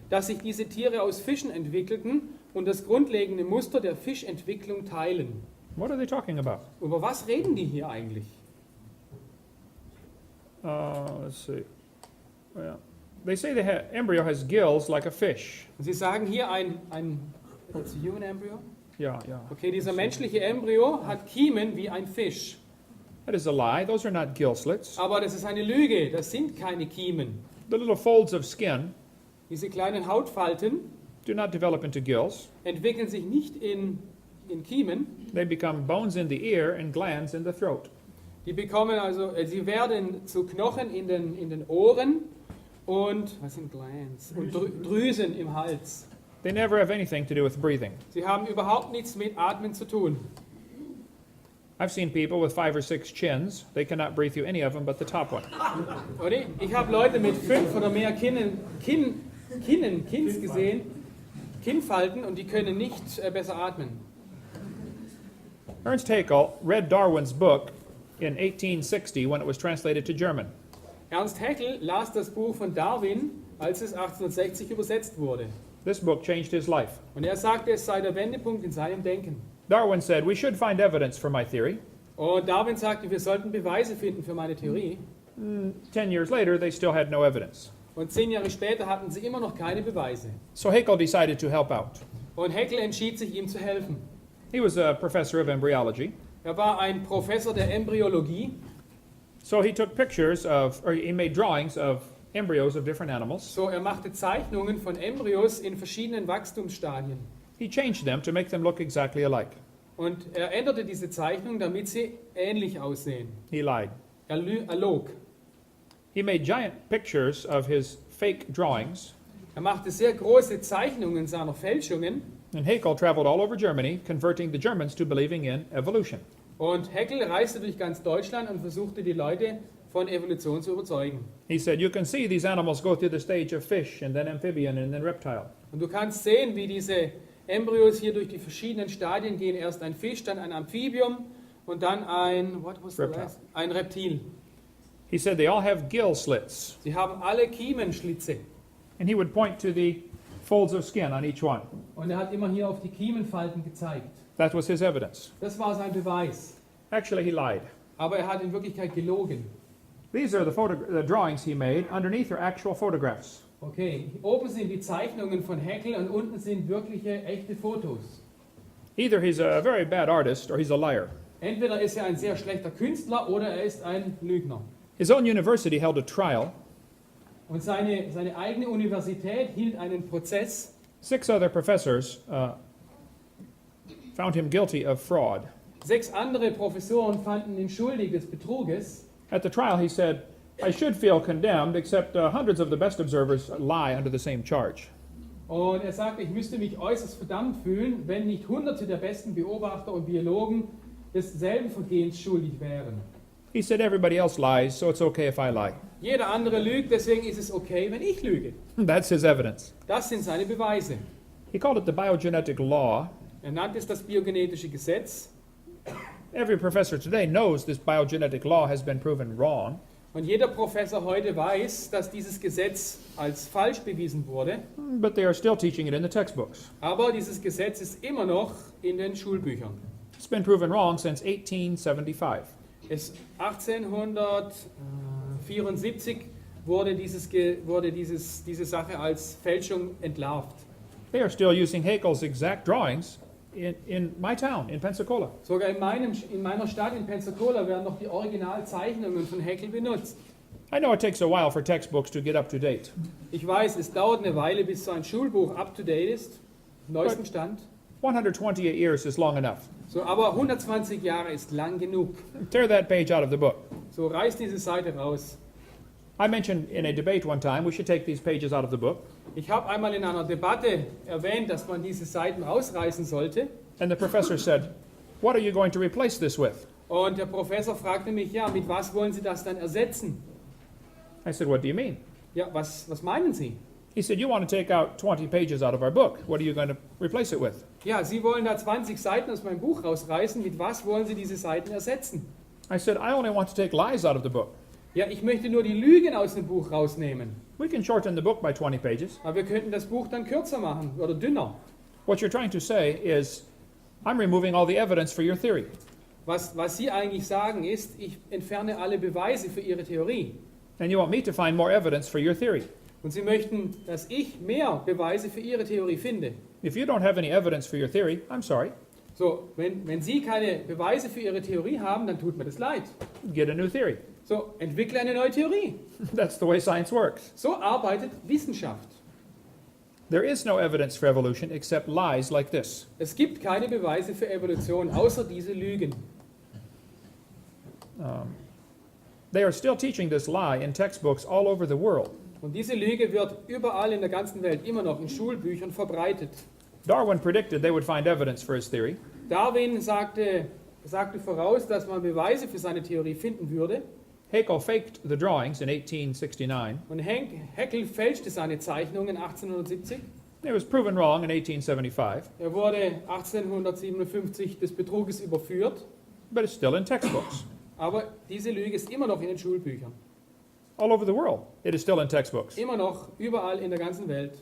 dass sich diese Tiere aus Fischen entwickelten und das grundlegende Muster der Fischentwicklung teilen. What are they talking about? Über was reden die hier eigentlich? Let's see. Well, they say the embryo has gills like a fish. Und sie sagen hier ein human embryo? Yeah. Okay, dieser menschliche Embryo hat Kiemen wie ein Fisch. That is a lie. Those are not gill slits. Aber das ist eine Lüge, das sind keine Kiemen. The little folds of skin Diese kleinen Hautfalten do not develop into gills. entwickeln sich nicht in Kiemen. They become bones in the ear and glands in the throat. Die bekommen also, sie werden zu Knochen in den Ohren und was sind Glands? Und Drüsen im Hals. They never have anything to do with breathing. Sie haben überhaupt nichts mit Atmen zu tun. I've seen people with 5 or 6 chins. They cannot breathe through any of them but the top one. Oder? Ich habe Leute mit 5 oder mehr Kins gesehen, Kinnfalten, und die können nicht besser atmen. Ernst Haeckel read Darwin's book in 1860 when it was translated to German. Ernst Haeckel las das Buch von Darwin, als es 1860 übersetzt wurde. This book changed his life. Und er sagte, es sei der Wendepunkt in seinem Denken. Darwin said, we should find evidence for my theory. Und Darwin sagte, wir sollten Beweise finden für meine Theorie. 10 years later, they still had no evidence. Und 10 Jahre später hatten sie immer noch keine Beweise. So Haeckel decided to help out. Und Haeckel entschied sich, ihm zu helfen. He was a professor of embryology. Er war ein Professor der Embryologie. So he took pictures of, or he made drawings of embryos of different animals. So, er machte Zeichnungen von Embryos in verschiedenen Wachstumsstadien. He changed them to make them look exactly alike. Und er änderte diese Zeichnungen, damit sie ähnlich aussehen. He lied. Er log. He made giant pictures of his fake drawings. Er machte sehr große Zeichnungen seiner Fälschungen. And Haeckel traveled all over Germany, converting the Germans to believing in evolution. Und Haeckel reiste durch ganz Deutschland und versuchte, die Leute von Evolution zu überzeugen. He said, you can see these animals go through the stage of fish and then amphibian and then reptile. Und du kannst sehen, wie diese Embryos hier durch die verschiedenen Stadien gehen. Erst ein Fisch, dann ein Amphibium und dann ein Reptil. He said they all have gill slits. Sie haben alle Kiemenschlitze. And he would point to the folds of skin on each one. Und er hat immer hier auf die Kiemenfalten gezeigt. That was his evidence. Das war sein Beweis. Actually, he lied. Aber er hat in Wirklichkeit gelogen. These are the drawings he made. Underneath are actual photographs. Okay, oben sind die Zeichnungen von Haeckel und unten sind wirkliche, echte Fotos. Either he's a very bad artist or he's a liar. Entweder ist er ein sehr schlechter Künstler oder er ist ein Lügner. His own university held a trial. Und seine eigene Universität hielt einen Prozess. 6 other professors found him guilty of fraud. 6 andere Professoren fanden ihn schuldig des Betruges. At the trial, he said, I should feel condemned, except hundreds of the best observers lie under the same charge. Und er sagte, ich müsste mich äußerst verdammt fühlen, wenn nicht Hunderte der besten Beobachter und Biologen desselben Vergehens schuldig wären. He said, everybody else lies, so it's okay if I lie. Jeder andere lügt, deswegen ist es okay, wenn ich lüge. That's his evidence. Das sind seine Beweise. He called it the biogenetic law. Er nannte es das biogenetische Gesetz. Every professor today knows this biogenetic law has been proven wrong. Und jeder Professor heute weiß, dass dieses Gesetz als falsch bewiesen wurde. But they are still teaching it in the textbooks. Aber dieses Gesetz ist immer noch in den Schulbüchern. It's been proven wrong since 1875. 1874 wurde diese Sache als Fälschung entlarvt. They are still using Haeckel's exact drawings in my town, in Pensacola. Sogar in meiner Stadt in Pensacola werden noch die Originalzeichnungen von Haeckel benutzt. I know it takes a while for textbooks to get up to date. Ich weiß, es dauert eine Weile, bis so ein Schulbuch up to date ist, neuesten Stand. 128 years is long enough. So, aber 120 Jahre ist lang genug. Tear that page out of the book. So, reiß diese Seite raus. I mentioned in a debate one time we should take these pages out of the book. Ich habe einmal in einer Debatte erwähnt, dass man diese Seiten rausreißen sollte. And the professor said, what are you going to replace this with? Und der Professor fragte mich, ja, mit was wollen Sie das dann ersetzen? I said, what do you mean? Ja, was meinen Sie? He said, you want to take out 20 pages out of our book. What are you going to replace it with? Ja, Sie wollen da 20 Seiten aus meinem Buch rausreißen. Mit was wollen Sie diese Seiten ersetzen? I said, I only want to take lies out of the book. Ja, ich möchte nur die Lügen aus dem Buch rausnehmen. We can shorten the book by 20 pages. Aber wir könnten das Buch dann kürzer machen oder dünner. What you're trying to say is, I'm removing all the evidence for your theory. Was Sie eigentlich sagen ist, ich entferne alle Beweise für Ihre Theorie. And you want me to find more evidence for your theory. Und Sie möchten, dass ich mehr Beweise für Ihre Theorie finde. If you don't have any evidence for your theory, I'm sorry. So, wenn Sie keine Beweise für Ihre Theorie haben, dann tut mir das leid. Get a new theory. So, entwickle eine neue Theorie. That's the way science works. So arbeitet Wissenschaft. There is no evidence for evolution except lies like this. Es gibt keine Beweise für Evolution, außer diese Lügen. They are still teaching this lie in textbooks all over the world. Und diese Lüge wird überall in der ganzen Welt immer noch in Schulbüchern verbreitet. Darwin predicted they would find evidence for his theory. Darwin sagte voraus, dass man Beweise für seine Theorie finden würde. Haeckel faked the drawings in 1869. Und Haeckel fälschte seine Zeichnungen 1870. It was proven wrong in 1875, Er wurde 1857 des Betruges überführt. but it's still in textbooks. Aber diese Lüge ist immer noch in den Schulbüchern. All over the world, it is still in textbooks. Immer noch, überall in der ganzen Welt.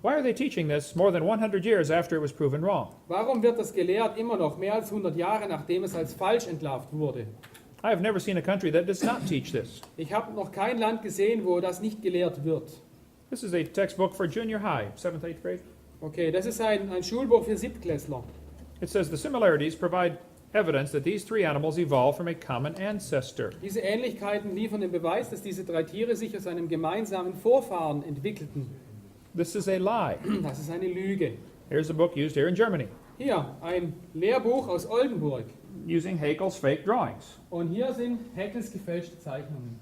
Why are they teaching this more than 100 years after it was proven wrong? Warum wird das gelehrt immer noch, mehr als 100 Jahre nachdem es als falsch entlarvt wurde? I have never seen a country that does not teach this. Ich habe noch kein Land gesehen, wo das nicht gelehrt wird. This is a textbook for junior high, 7th, 8th grade. Okay, das ist ein Schulbuch für Siebtklässler. It says the similarities provide evidence that these three animals evolved from a common ancestor. Diese Ähnlichkeiten liefern den Beweis, dass diese drei Tiere sich aus einem gemeinsamen Vorfahren entwickelten. This is a lie. Das ist eine Lüge. Here's a book used here in Germany, Hier, ein Lehrbuch aus Oldenburg. using Haeckel's fake drawings. Und hier sind Haeckels gefälschte Zeichnungen.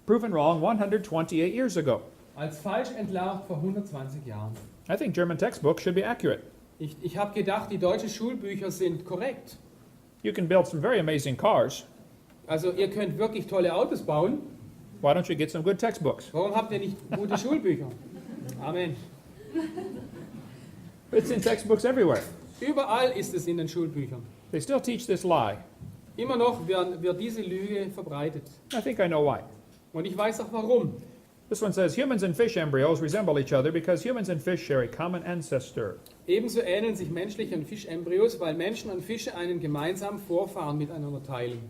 Proven wrong 128 years ago. Als falsch entlarvt vor 120 Jahren. I think German textbooks should be accurate. Ich habe gedacht, die deutschen Schulbücher sind korrekt. You can build some very amazing cars. Also ihr könnt wirklich tolle Autos bauen. Why don't you get some good textbooks? Warum habt ihr nicht gute Schulbücher? Amen. It's in textbooks everywhere. Überall ist es in den Schulbüchern. They still teach this lie. Immer noch wird diese Lüge verbreitet. I think I know why. Und ich weiß auch warum. This one says humans and fish embryos resemble each other because humans and fish share a common ancestor. Ebenso ähneln sich menschliche und Fischembryos, weil Menschen und Fische einen gemeinsamen Vorfahren miteinander teilen.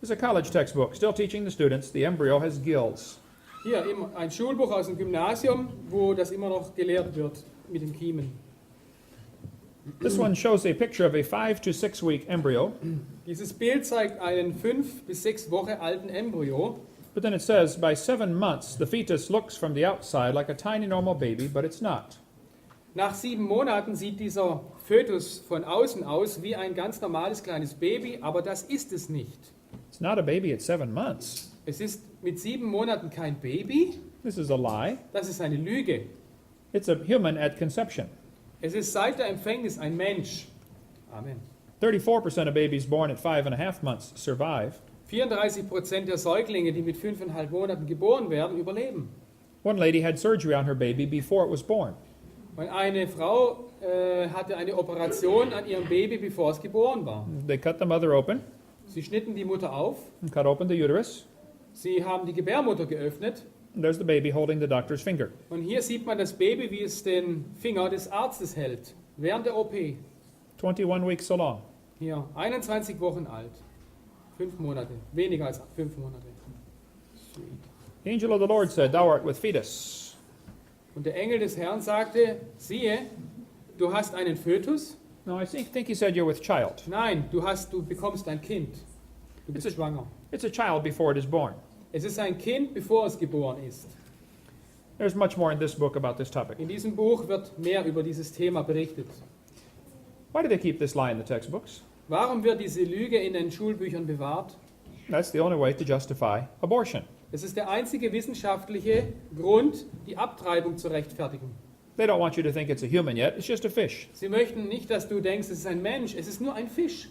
This is a college textbook still teaching the students the embryo has gills. Hier ein Schulbuch aus dem Gymnasium, wo das immer noch gelehrt wird mit dem Kiemen. This one shows a picture of a 5 to 6 week embryo, Dieses Bild zeigt einen 5 bis 6 Wochen alten Embryo. but then it says by 7 months the fetus looks from the outside like a tiny normal baby, but it's not. Nach 7 Monaten sieht dieser Fötus von außen aus wie ein ganz normales kleines Baby, aber das ist es nicht. It's not a baby at 7 months. Es ist mit 7 Monaten kein Baby, This is a lie. das ist eine Lüge. It's a human at conception. Es ist seit der Empfängnis ein Mensch. Amen. 34% of babies born at 5.5 months survive. 34% der Säuglinge, die mit 5,5 Monaten geboren werden, überleben. One lady had surgery on her baby before it was born. Und eine Frau hatte eine Operation an ihrem Baby, bevor es geboren war. They cut the mother open Sie schnitten die Mutter auf, and cut open the uterus. sie haben die Gebärmutter geöffnet And there's the baby holding the doctor's finger. und hier sieht man das Baby, wie es den Finger des Arztes hält, während der OP. 21 weeks so long. Hier, 21 Wochen alt, 5 Monate, weniger als 5 Monate. Sweet. The angel of the Lord said, Thou art with fetus. Und der Engel des Herrn sagte, siehe, du hast einen Fötus? No, I think he said you're with child. Nein, du bekommst ein Kind. Du bist schwanger. It's a child before it is born. Es ist ein Kind, bevor es geboren ist. There's much more in this book about this topic. In diesem Buch wird mehr über dieses Thema berichtet. Why do they keep this lie in the textbooks? Warum wird diese Lüge in den Schulbüchern bewahrt? That's the only way to justify abortion. Es ist der einzige wissenschaftliche Grund, die Abtreibung zu rechtfertigen. They don't want you to think it's a human yet. It's just a fish. Sie möchten nicht, dass du denkst, es ist ein Mensch, es ist nur ein Fisch.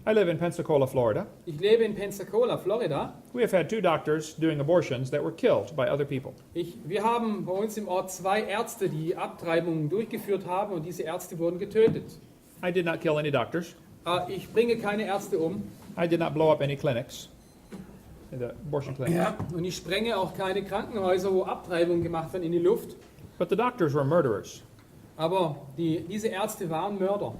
I live in Pensacola, Florida. Ich lebe in Pensacola, Florida. We have had 2 doctors doing abortions that were killed by other people. Wir haben bei uns im Ort 2 Ärzte, die Abtreibungen durchgeführt haben und diese Ärzte wurden getötet. I did not kill any doctors. Ich bringe keine Ärzte um. I did not blow up any clinics. in the abortion clinic. Ja, und ich sprenge auch keine Krankenhäuser, wo Abtreibungen gemacht werden, in die Luft. But the doctors were murderers. Aber diese Ärzte waren Mörder.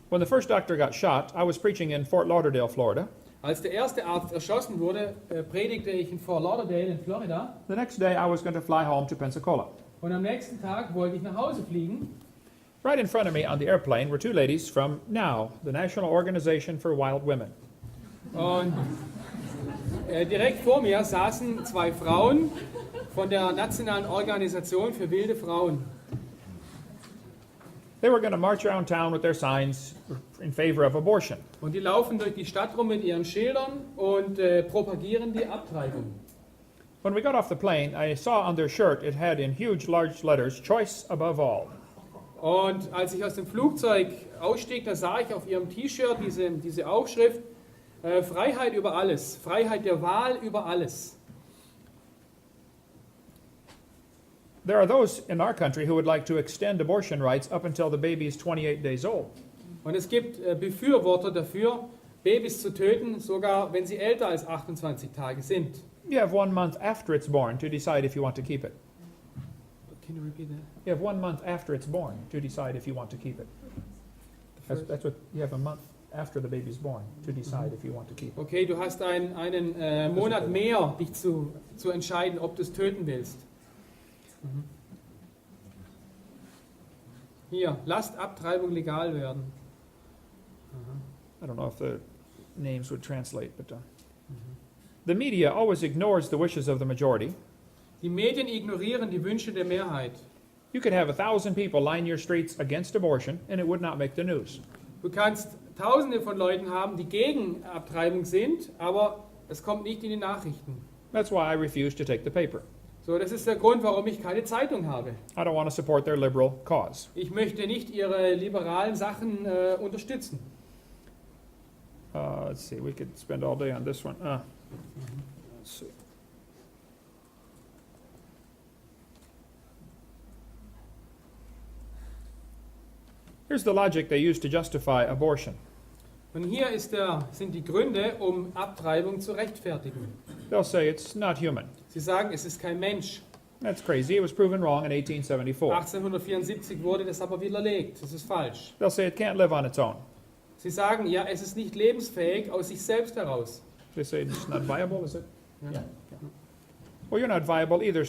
When the first doctor got shot, I was preaching in Fort Lauderdale, Florida. Als der erste Arzt erschossen wurde, predigte ich in Fort Lauderdale in Florida. The next day, I was going to fly home to Pensacola. Und am nächsten Tag wollte ich nach Hause fliegen. Right in front of me on the airplane were two ladies from NOW, the National Organization for Wild Women. Und direkt vor mir saßen zwei Frauen von der Nationalen Organisation für wilde Frauen. They were going to march around town with their signs in favor of abortion. Und die laufen durch die Stadt rum mit ihren Schildern und propagieren die Abtreibung. When we got off the plane, I saw on their shirt it had in huge, large letters, "Choice above all." Und als ich aus dem Flugzeug ausstieg, da sah ich auf ihrem T-Shirt diese Aufschrift, Freiheit über alles, Freiheit der Wahl über alles. There are those in our country who would like to extend abortion rights up until the baby is 28 days old. Und es gibt Befürworter dafür, Babys zu töten, sogar wenn sie älter als 28 Tage sind. You have 1 month after it's born to decide if you want to keep it. Can you repeat that? You have 1 month after it's born to decide if you want to keep it. That's what you have, a month after the baby's born to decide if you want to keep it. Okay, du hast einen Monat mehr, dich zu entscheiden, ob du es töten willst. Hier, lasst Abtreibung legal werden. I don't know if the names would translate, but the media always ignores the wishes of the majority. Die Medien ignorieren die Wünsche der Mehrheit. You could have 1,000 people line your streets against abortion, and it would not make the news. Du kannst Tausende von Leuten haben, die gegen Abtreibung sind, aber es kommt nicht in die Nachrichten. That's why I refuse to take the paper. So, das ist der Grund, warum ich keine Zeitung habe. I don't want to support their liberal cause. Ich möchte nicht ihre liberalen Sachen unterstützen. Let's see, we could spend all day on this one. Let's see. Here's the logic they use to justify abortion. Und hier sind die Gründe, um Abtreibung zu rechtfertigen. They'll say it's not human. Sie sagen, es ist kein Mensch. That's crazy. It was proven wrong in 1874. 1874 wurde das aber widerlegt. Das ist falsch. They'll say it can't live on its own. Sie sagen, ja, es ist nicht lebensfähig aus sich selbst heraus. They say it's not viable, is it? Ja. Yeah. Well, you're not viable either,